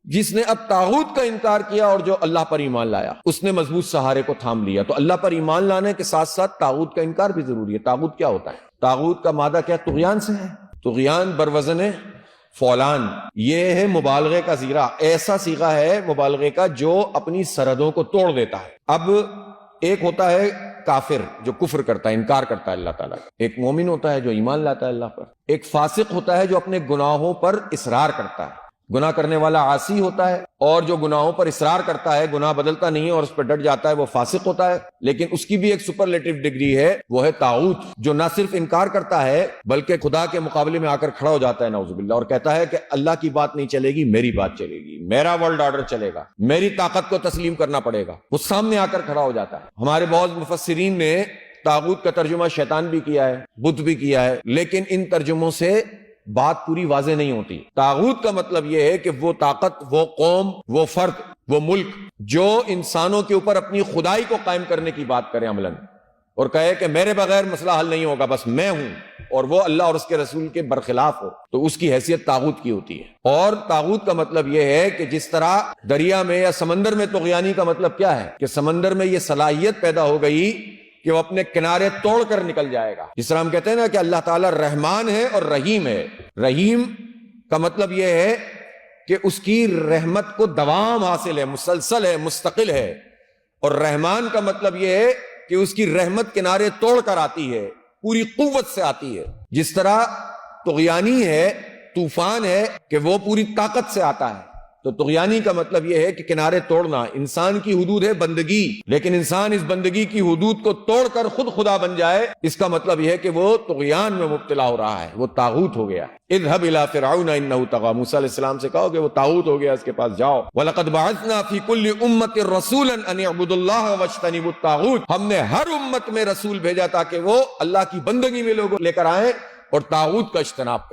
جس نے اب طاغوت کا انکار کیا اور جو اللہ پر ایمان لایا اس نے مضبوط سہارے کو تھام لیا۔ تو اللہ پر ایمان لانے کے ساتھ ساتھ طاغوت کا انکار بھی ضروری ہے۔ طاغوت کیا ہوتا ہے؟ طاغوت کا مادہ کیا؟ طغیان سے ہے۔ طغیان بروزن فولان، یہ ہے مبالغے کا صیغہ، ایسا صیغہ ہے مبالغے کا جو اپنی سرحدوں کو توڑ دیتا ہے۔ اب ایک ہوتا ہے کافر جو کفر کرتا ہے، انکار کرتا ہے اللہ تعالیٰ کا، ایک مومن ہوتا ہے جو ایمان لاتا ہے اللہ پر، ایک فاسق ہوتا ہے جو اپنے گناہوں پر اصرار کرتا ہے، گناہ کرنے والا عاصی ہوتا ہے، اور جو گناہوں پر اصرار کرتا ہے، گناہ بدلتا نہیں ہے اور اس پر ڈٹ جاتا ہے، وہ فاسق ہوتا ہے۔ لیکن اس کی بھی ایک سپرلیٹو ڈگری ہے، وہ ہے طاغوت، جو نہ صرف انکار کرتا ہے بلکہ خدا کے مقابلے میں آ کر کھڑا ہو جاتا ہے نعوذ باللہ، اور کہتا ہے کہ اللہ کی بات نہیں چلے گی، میری بات چلے گی، میرا ورلڈ آرڈر چلے گا، میری طاقت کو تسلیم کرنا پڑے گا۔ وہ سامنے آ کر کھڑا ہو جاتا ہے۔ ہمارے بہت مفسرین نے طاغوت کا ترجمہ شیطان بھی کیا ہے، بت بھی کیا ہے، لیکن ان ترجموں سے بات پوری واضح نہیں ہوتی۔ طاغوت کا مطلب یہ ہے کہ وہ طاقت، وہ قوم، وہ فرد، وہ ملک جو انسانوں کے اوپر اپنی خدائی کو قائم کرنے کی بات کرے عملاً، اور کہے کہ میرے بغیر مسئلہ حل نہیں ہوگا، بس میں ہوں، اور وہ اللہ اور اس کے رسول کے برخلاف ہو، تو اس کی حیثیت طاغوت کی ہوتی ہے۔ اور طاغوت کا مطلب یہ ہے کہ جس طرح دریا میں یا سمندر میں طغیانی کا مطلب کیا ہے کہ سمندر میں یہ صلاحیت پیدا ہو گئی کہ وہ اپنے کنارے توڑ کر نکل جائے گا۔ جس طرح ہم کہتے ہیں نا کہ اللہ تعالیٰ رحمان ہے اور رحیم ہے۔ رحیم کا مطلب یہ ہے کہ اس کی رحمت کو دوام حاصل ہے، مسلسل ہے، مستقل ہے، اور رحمان کا مطلب یہ ہے کہ اس کی رحمت کنارے توڑ کر آتی ہے، پوری قوت سے آتی ہے۔ جس طرح طغیانی ہے، طوفان ہے کہ وہ پوری طاقت سے آتا ہے، تو طغیانی کا مطلب یہ ہے کہ کنارے توڑنا۔ انسان کی حدود ہے بندگی، لیکن انسان اس بندگی کی حدود کو توڑ کر خود خدا بن جائے، اس کا مطلب یہ ہے کہ وہ طغیان میں مبتلا ہو رہا ہے، وہ طاغوت ہو گیا۔ اذهب الى فرعون انه طغى، موسیٰ علیہ السلام سے کہو کہ وہ طاغوت ہو گیا، اس کے پاس جاؤ۔ وَلَقَدْ بَعَثْنَا فِي كُلِّ أُمَّةٍ رَسُولًا أَنِ اعْبُدُوا اللَّهَ وَاجْتَنِبُوا الطَّاغُوتَ، ہم نے ہر امت میں رسول بھیجا تاکہ وہ اللہ کی بندگی میں لوگوں لے کر آئیں اور طاغوت کا اجتناب کریں۔